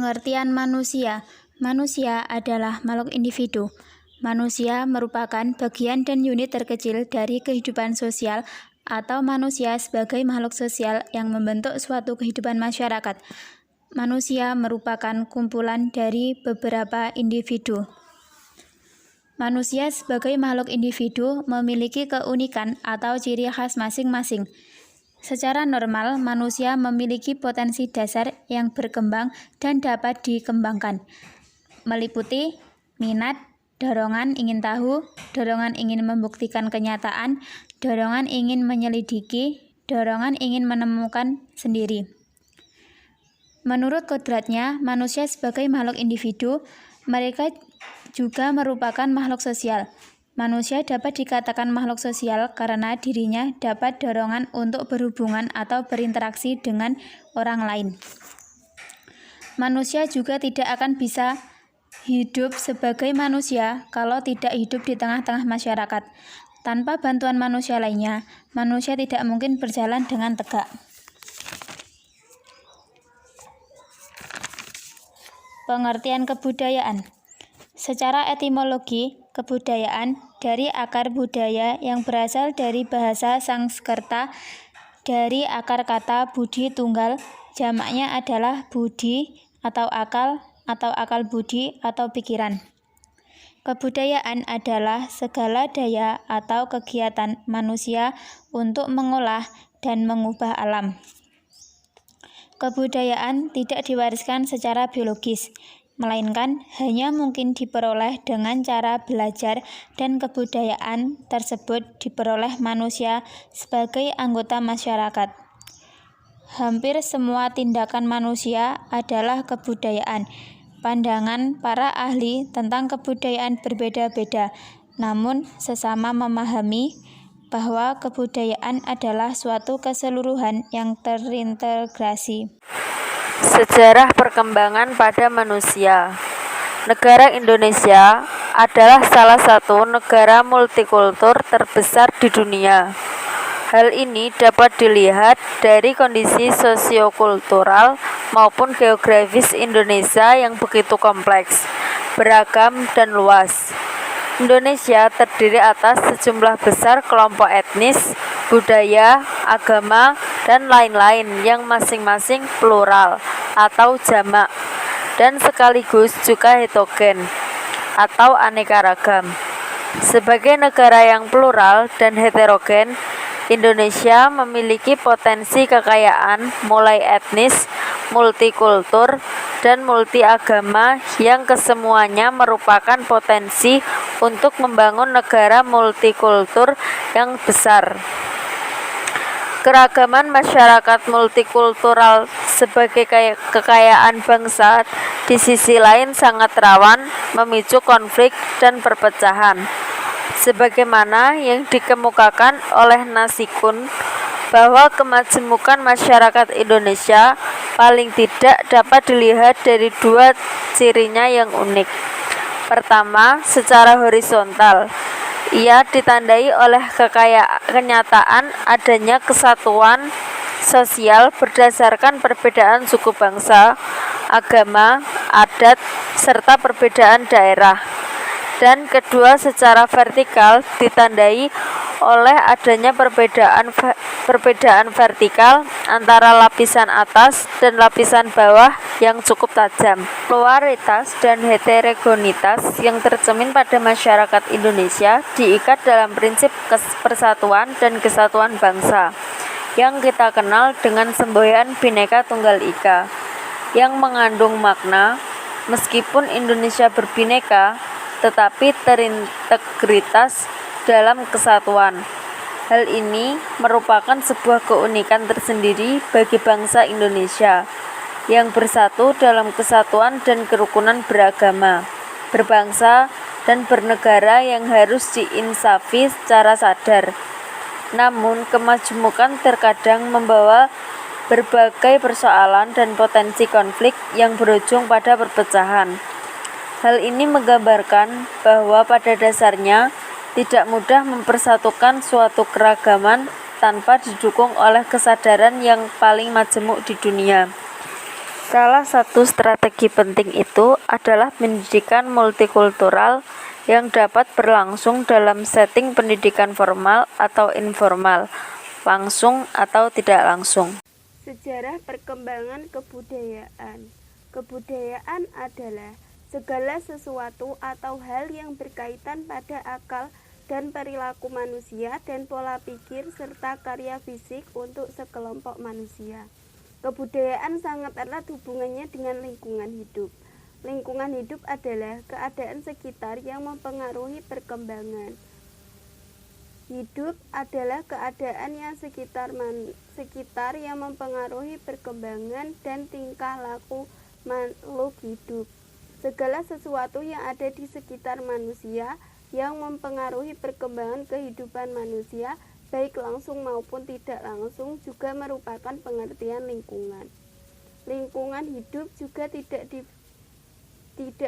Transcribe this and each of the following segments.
Pengertian manusia. Manusia adalah makhluk individu. Manusia merupakan bagian dan unit terkecil dari kehidupan sosial atau manusia sebagai makhluk sosial yang membentuk suatu kehidupan masyarakat. Manusia merupakan kumpulan dari beberapa individu. Manusia sebagai makhluk individu memiliki keunikan atau ciri khas masing-masing. Secara normal, manusia memiliki potensi dasar yang berkembang dan dapat dikembangkan, meliputi minat, dorongan ingin tahu, dorongan ingin membuktikan kenyataan, dorongan ingin menyelidiki, dorongan ingin menemukan sendiri. Menurut kodratnya, manusia sebagai makhluk individu, mereka juga merupakan makhluk sosial. Manusia dapat dikatakan makhluk sosial karena dirinya dapat dorongan untuk berhubungan atau berinteraksi dengan orang lain. Manusia juga tidak akan bisa hidup sebagai manusia kalau tidak hidup di tengah-tengah masyarakat. Tanpa bantuan manusia lainnya, manusia tidak mungkin berjalan dengan tegak. Pengertian kebudayaan. Secara etimologi, kebudayaan dari akar budaya yang berasal dari bahasa Sanskerta dari akar kata budi tunggal, jamaknya adalah budi atau akal budi atau pikiran. Kebudayaan adalah segala daya atau kegiatan manusia untuk mengolah dan mengubah alam. Kebudayaan tidak diwariskan secara biologis, melainkan hanya mungkin diperoleh dengan cara belajar, dan kebudayaan tersebut diperoleh manusia sebagai anggota masyarakat. Hampir semua tindakan manusia adalah kebudayaan. Pandangan para ahli tentang kebudayaan berbeda-beda, namun sesama memahami bahwa kebudayaan adalah suatu keseluruhan yang terintegrasi. Sejarah perkembangan pada manusia. Negara Indonesia adalah salah satu negara multikultur terbesar di dunia. Hal ini dapat dilihat dari kondisi sosiokultural maupun geografis Indonesia yang begitu kompleks, beragam, dan luas. Indonesia terdiri atas sejumlah besar kelompok etnis, budaya, agama, dan lain-lain yang masing-masing plural atau jamak dan sekaligus juga heterogen atau aneka ragam. Sebagai negara yang plural dan heterogen, Indonesia memiliki potensi kekayaan mulai etnis, multikultur, dan multiagama yang kesemuanya merupakan potensi untuk membangun negara multikultur yang besar. Keragaman masyarakat multikultural sebagai kekayaan bangsa di sisi lain sangat rawan memicu konflik dan perpecahan. Sebagaimana yang dikemukakan oleh Nasikun bahwa kemajemukan masyarakat Indonesia paling tidak dapat dilihat dari dua cirinya yang unik. Pertama, secara horizontal, ia ditandai oleh kenyataan adanya kesatuan sosial berdasarkan perbedaan suku bangsa, agama, adat, serta perbedaan daerah. Dan kedua, secara vertikal ditandai oleh adanya perbedaan vertikal antara lapisan atas dan lapisan bawah yang cukup tajam. Pluralitas dan heterogenitas yang tercermin pada masyarakat Indonesia diikat dalam prinsip persatuan dan kesatuan bangsa yang kita kenal dengan semboyan Bhinneka Tunggal Ika, yang mengandung makna meskipun Indonesia berbineka tetapi terintegritas dalam kesatuan. Hal ini merupakan sebuah keunikan tersendiri bagi bangsa Indonesia yang bersatu dalam kesatuan dan kerukunan beragama, berbangsa, dan bernegara yang harus diinsafi secara sadar. Namun, kemajemukan terkadang membawa berbagai persoalan dan potensi konflik yang berujung pada perpecahan. Hal ini menggambarkan bahwa pada dasarnya tidak mudah mempersatukan suatu keragaman tanpa didukung oleh kesadaran yang paling majemuk di dunia, Salah satu strategi penting itu adalah pendidikan multikultural yang dapat berlangsung dalam setting pendidikan formal atau informal, langsung atau tidak langsung. Sejarah perkembangan kebudayaan. Kebudayaan adalah segala sesuatu atau hal yang berkaitan pada akal dan perilaku manusia dan pola pikir serta karya fisik untuk sekelompok manusia. Kebudayaan sangat erat hubungannya dengan lingkungan hidup. Lingkungan hidup adalah keadaan sekitar yang mempengaruhi perkembangan. Hidup adalah keadaan yang sekitar yang mempengaruhi perkembangan dan tingkah laku makhluk hidup. Segala sesuatu yang ada di sekitar manusia yang mempengaruhi perkembangan kehidupan manusia, baik langsung maupun tidak langsung, juga merupakan pengertian lingkungan. Lingkungan hidup juga tidak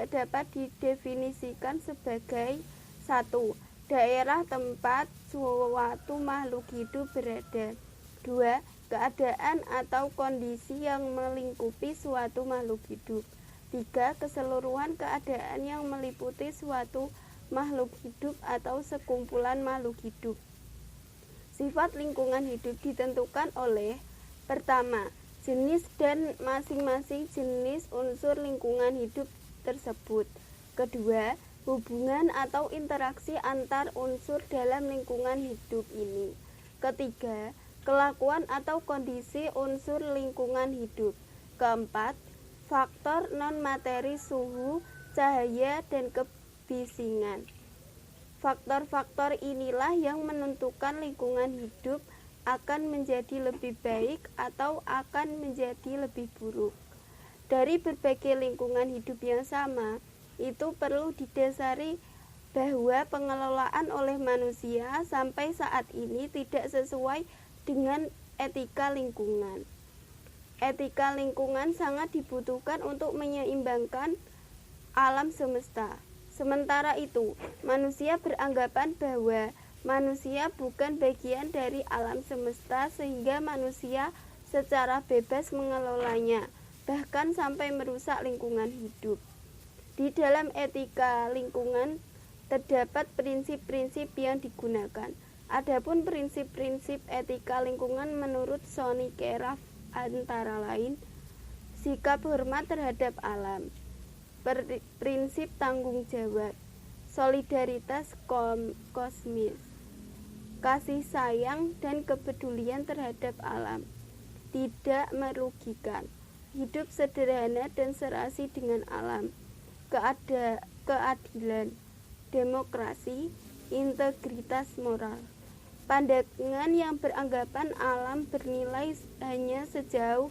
dapat didefinisikan sebagai satu, daerah tempat suatu makhluk hidup berada. 2. Keadaan atau kondisi yang melingkupi suatu makhluk hidup. 3. Keseluruhan keadaan yang meliputi suatu makhluk hidup atau sekumpulan makhluk hidup. Sifat lingkungan hidup ditentukan oleh: pertama, jenis dan masing-masing jenis unsur lingkungan hidup tersebut. Kedua, hubungan atau interaksi antar unsur dalam lingkungan hidup ini. Ketiga, kelakuan atau kondisi unsur lingkungan hidup. Keempat, faktor non-materi suhu, cahaya, dan kebisingan. Faktor-faktor inilah yang menentukan lingkungan hidup akan menjadi lebih baik atau akan menjadi lebih buruk. Dari berbagai lingkungan hidup yang sama, itu perlu didasari bahwa pengelolaan oleh manusia sampai saat ini tidak sesuai dengan etika lingkungan. Etika lingkungan sangat dibutuhkan untuk menyeimbangkan alam semesta. Sementara itu, manusia beranggapan bahwa manusia bukan bagian dari alam semesta sehingga manusia secara bebas mengelolanya, bahkan sampai merusak lingkungan hidup. Di dalam etika lingkungan terdapat prinsip-prinsip yang digunakan. Adapun prinsip-prinsip etika lingkungan menurut Sonny Keraf antara lain: sikap hormat terhadap alam, prinsip tanggung jawab, solidaritas kosmis, kasih sayang dan kepedulian terhadap alam, tidak merugikan, hidup sederhana dan serasi dengan alam, keadilan, demokrasi, integritas moral. Pandangan yang beranggapan alam bernilai hanya sejauh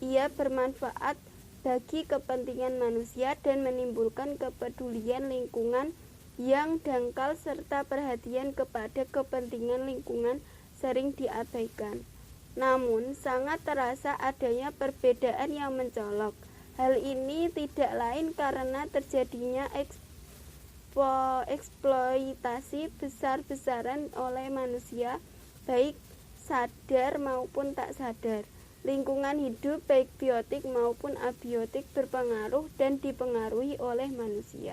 ia bermanfaat bagi kepentingan manusia dan menimbulkan kepedulian lingkungan yang dangkal serta perhatian kepada kepentingan lingkungan sering diabaikan. Namun, sangat terasa adanya perbedaan yang mencolok. Hal ini tidak lain karena terjadinya eksploitasi besar-besaran oleh manusia, baik sadar maupun tak sadar. Lingkungan hidup baik biotik maupun abiotik berpengaruh dan dipengaruhi oleh manusia.